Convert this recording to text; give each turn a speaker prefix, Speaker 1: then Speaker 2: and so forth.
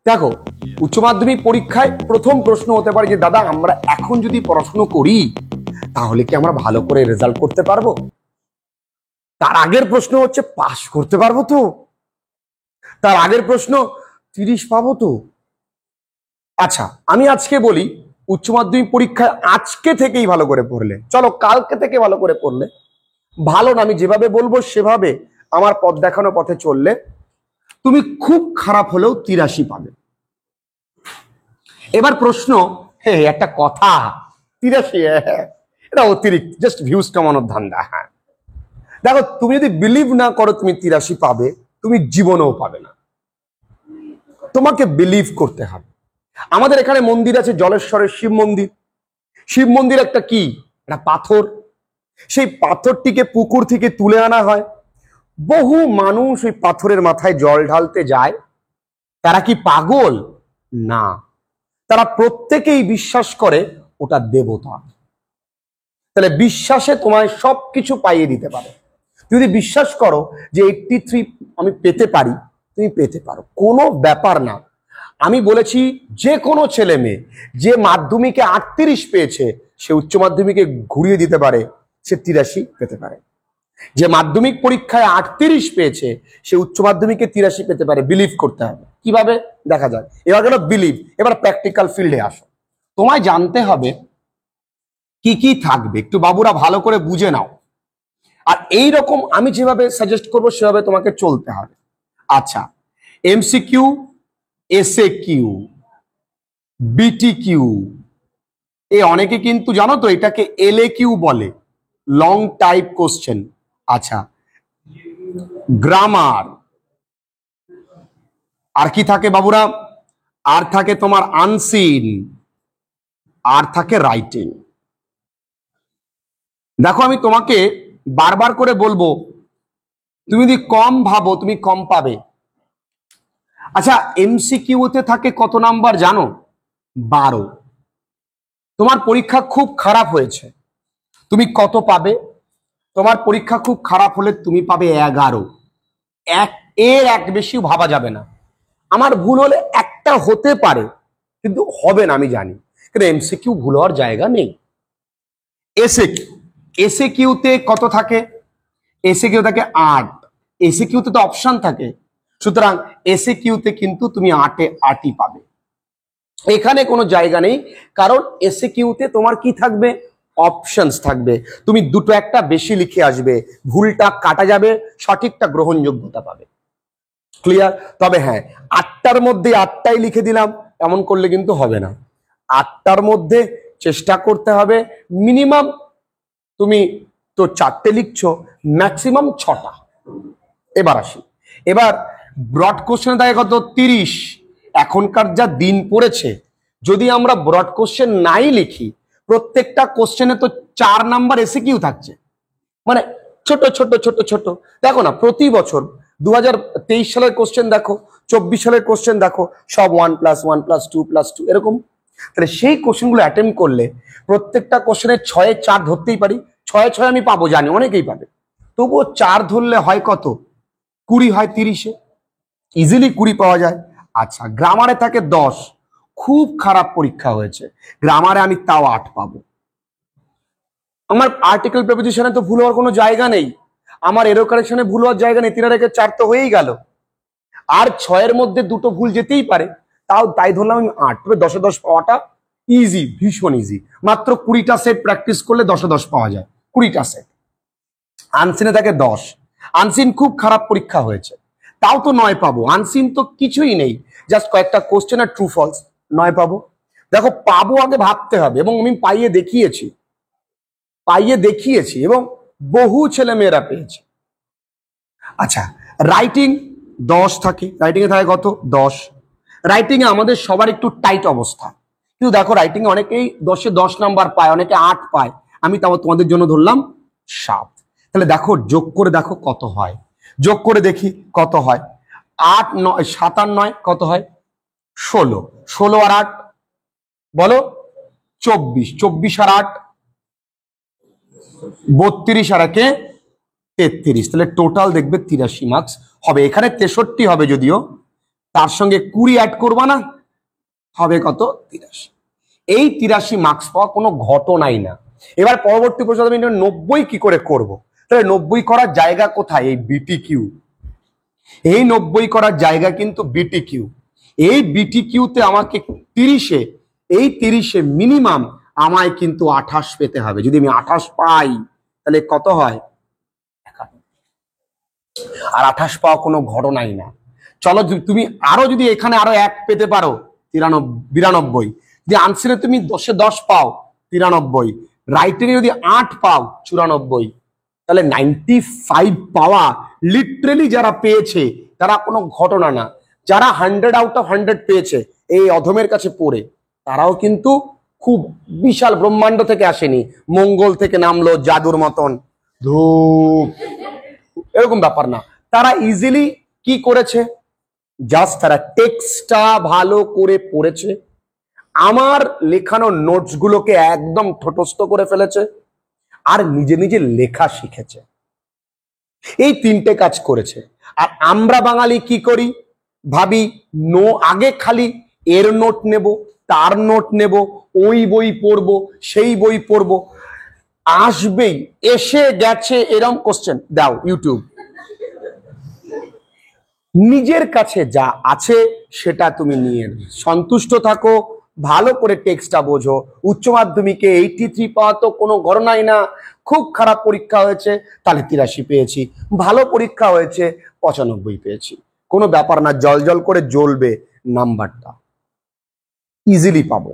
Speaker 1: দেখো, উচ্চ মাধ্যমিক পরীক্ষায় প্রথম প্রশ্ন হতে পারে যে দাদা আমরা এখন যদি পড়াশোনা করি তাহলে কি আমরা ভালো করে রেজাল্ট করতে পারবো? তার আগের প্রশ্ন হচ্ছে পাস করতে পারবো তো? তার আগের প্রশ্ন 30 পাবো তো? আচ্ছা, আমি আজকে বলি উচ্চ মাধ্যমিক পরীক্ষায় আজকে থেকেই ভালো করে পড়লে, চলো কালকে থেকে ভালো করে পড়লে ভালো না, আমি যেভাবে বলবো সেভাবে আমার পথ দেখানো পথে চললে তুমি খুব খারাপ হলেও 83 পাবে। এবার প্রশ্ন, একটা কথা, 83 এটা অতিরিক্ত, জাস্ট ভিউজ কামানোর ধান্দা। হ্যাঁ দেখো, তুমি যদি বিলিভ না করো তুমি 83 পাবে, তুমি জীবনেও পাবে না। তোমাকে বিলিভ করতে হবে। আমাদের এখানে মন্দির আছে, জলেশ্বরের শিব মন্দির। শিব মন্দির একটা কি, একটা পাথর। সেই পাথরটিকে পুকুর থেকে তুলে আনা হয়, বহু মানুষ ওই পাথরের মাথায় জল ঢালতে যায়। তারা কি পাগল? না, তারা প্রত্যেকেই বিশ্বাস করে ওটা দেবতা। তাহলে বিশ্বাসে তোমায় সবকিছু পাইয়ে দিতে পারে। যদি বিশ্বাস করো যে 83 আমি পেতে পারি, তুমি পেতে পারো, কোনো ব্যাপার না। আমি বলেছি যে কোনো ছেলে মেয়ে যে মাধ্যমিকে 38 পেয়েছে সে উচ্চ মাধ্যমিকে ঘুরিয়ে দিতে পারে, সে 83 পেতে পারে। যে মাধ্যমিক পরীক্ষায় 38 পেয়েছে সে উচ্চ মাধ্যমিকে 83 পেতে পারে। বিলিভ করতে হবে। কিভাবে দেখা যায়? এবার গেল বিলিভ, এবার প্র্যাকটিক্যাল ফিল্ডে আসো। তোমায় জানতে হবে কি কি থাকবে, একটু বাবুরা ভালো করে বুঝে নাও। আর এই রকম আমি যেভাবে সাজেস্ট করবো সেভাবে তোমাকে চলতে হবে। আচ্ছা, এমসিকিউ, এসএ কিউ, বিটি কিউ, অনেকে কিন্তু জানো তো এটাকে এলএ কিউ বলে, লং টাইপ কোশ্চেন। আচ্ছা, গ্রামার, আর কি থাকে বাবুরা? আর থাকে তোমার আনসিন, আর থাকে রাইটিং। দেখো, আমি তোমাকে বারবার করে বলবো, তুমি যদি কম ভাবো তুমি কম পাবে। আচ্ছা, এমসিকিউতে থাকে কত নাম্বার জানো? 12। তোমার পরীক্ষা খুব খারাপ হয়েছে, তুমি কত পাবে? তোমার পরীক্ষা খুব খারাপ হলে তুমি পাবে 11। এর এক বেশি ভাবা যাবে না। আমার ভুল হলে একটা হতে পারে, কিন্তু হবে না আমি জানি, কিন্তু এমসিকিউ ভুল হওয়ার জায়গা নেই। এসএ কিউতে কত থাকে? এসএ কিউ থাকে 8। এসএ কিউতে তো অপশন থাকে, সুতরাং এসএ কিউতে কিন্তু তুমি 8ই পাবে। এখানে কোনো জায়গা নেই, কারণ এসএ কিউতে তোমার কি থাকবে? অপশনস থাকবে। তুমি দুটো একটা বেশি লিখে আসবে, ভুলটা কাটা যাবে, সঠিকটা গ্রহণযোগ্যতা পাবে। ক্লিয়ার? তবে হ্যাঁ, 8টার মধ্যে 8টাই লিখে দিলাম এমন করলে কিন্তু হবে না। 8টার মধ্যে চেষ্টা করতে হবে মিনিমাম, তুমি তো 4টে লিখছো, ম্যাক্সিমাম 6টা। এবার আসি, এবার ব্রড কোশ্চেন থাকে কত? 30। এখনকার যা দিন পড়েছে, যদি আমরা ব্রড কোশ্চেন নাই লিখি, প্রত্যেকটা কোশ্চেনে তো 4 নাম্বার এসিকিউ থাকছে, মানে ছোট ছোট ছোট ছোট। দেখো না, প্রতি বছর 2023 সালের কোশ্চেন দেখো, 24 সালের কোশ্চেন দেখো, সব 1+1+2+2 এরকম। তাহলে সেই কোশ্চেনগুলো অ্যাটেম্প করলে প্রত্যেকটা কোশ্চেনে 6-এ 4 ধরতেই পারি। 6-এ 6 আমি পাবো, জানি অনেকেই পাবে, তবুও 4 ধরলে হয় কত? 20 হয় 30-এ, ইজিলি 20 পাওয়া যায়। আচ্ছা, গ্রামারে থাকে 10। খুব খারাপ পরীক্ষা হয়েছে, গ্রামারে আমি তাও 8 পাবো। আমার আর্টিকেল প্রেপোজিশনে তো ভুল হওয়ার কোনো জায়গা নেই, আমার এরো কারেকশনে ভুল হওয়ার জায়গা নেই, 3 আর 1 4 তো হয়েই গেল। আর 6-এর মধ্যে দুটো ভুল যেতেই পারে, তাই ধরলাম আমি 8। তবে 10-এ 10 পাওয়াটা ইজি, ভীষণ ইজি। মাত্র 20টা সেট প্র্যাকটিস করলে 10-এ 10 পাওয়া যায়, 20টা সেট। আনসিনে থাকে 10। আনসিন খুব খারাপ পরীক্ষা হয়েছে, তাও তো 9 পাবো। আনসিন তো কিছুই নেই, জাস্ট কয়েকটা কোশ্চেন আর ট্রু ফলস, 9 পাবো। দেখো, পাবো আগে ভাবতে হবে, এবং আমি পাইয়ে দেখিয়েছি এবং বহু ছেলে মেয়েরা পেয়েছে। আচ্ছা, রাইটিং 10 থাকে, রাইটিং এ থাকে কত? 10। রাইটিং এ আমাদের সবার একটু টাইট অবস্থা, কিন্তু দেখো রাইটিং এ অনেকেই 10-এ 10 নাম্বার পায়, অনেকে 8 পায়, আমি তাও তোমাদের জন্য ধরলাম 7। তাহলে দেখো, যোগ করে দেখো কত হয়, যোগ করে দেখি কত হয়। 8 9 7 আর 9 কত হয়? 16। 16 আর 8 বলো 24। 24 আর 8 32, আর 1-এ 33। তাহলে টোটাল দেখবে 83 মার্কস হবে। এখানে 63 হবে যদিও, তার সঙ্গে 20 অ্যাড করবা না, হবে কত? 83। এই 83 মার্কস পাওয়া কোনো ঘটনাই না। এবার পরবর্তী প্রশ্ন, আমি 90 কি করে করব? তাহলে 90 করার জায়গা কোথায়? এই বিটি কিউ। এই 90 করার জায়গা কিন্তু বিটি কিউ। এই বিটি কিউতে আমাকে 30-এ, এই 30-এ মিনিমাম আমায় কিন্তু 28 পেতে হবে। যদি আমি 28 পাই তাহলে কত হয়? 51। আর 28 পাওয়া কোনো ঘটনাই না। চলো তুমি আরো যদি এখানে আরো 1 পেতে পারো, 92। যদি আনসারে তুমি 10-এ 10 পাও, 93। রাইটে যদি 8 পাও, 94। তাহলে 95 পাওয়া লিটারেলি যারা পেয়েছে তারা কোনো ঘটনা না। যারা 100 আউট অফ 100 পেয়েছে এই অধমের কাছে পড়ে, তারাও কিন্তু খুব বিশাল ব্রহ্মাণ্ড থেকে আসেনি, মঙ্গল থেকে নামলো জাদুর মতন ধূপ, এরকম ব্যাপার না। তারা ইজিলি কি করেছে? জাস্ট তারা টেক্সটটা ভালো করে পড়েছে, আমার লেখানো নোটস গুলোকে একদম ঠোঁটস্থ করে ফেলেছে, আর নিজে নিজে লেখা শিখেছে। এই 3টে কাজ করেছে। আর আমরা বাঙালি কি করি? ভাবি আগে খালি এর নোট নেব, তার নোট নেব, ওই বই পড়বো, সেই বই পড়বো, আসবেই এসে গেছে এরম কোশ্চেন দাও ইউটিউব। নিজের কাছে যা আছে সেটা তুমি নিয়ে সন্তুষ্ট থাকো, ভালো করে টেক্সটটা বোঝো। উচ্চ মাধ্যমিকে 83 পাওয়া তো কোনো গণনাই না। খুব খারাপ পরীক্ষা হয়েছে তাহলে 83 পেয়েছি, ভালো পরীক্ষা হয়েছে 95 পেয়েছি, কোনো ব্যাপার না। জল জল করে জ্বলবে নাম্বারটা, ইজিলি পাবো।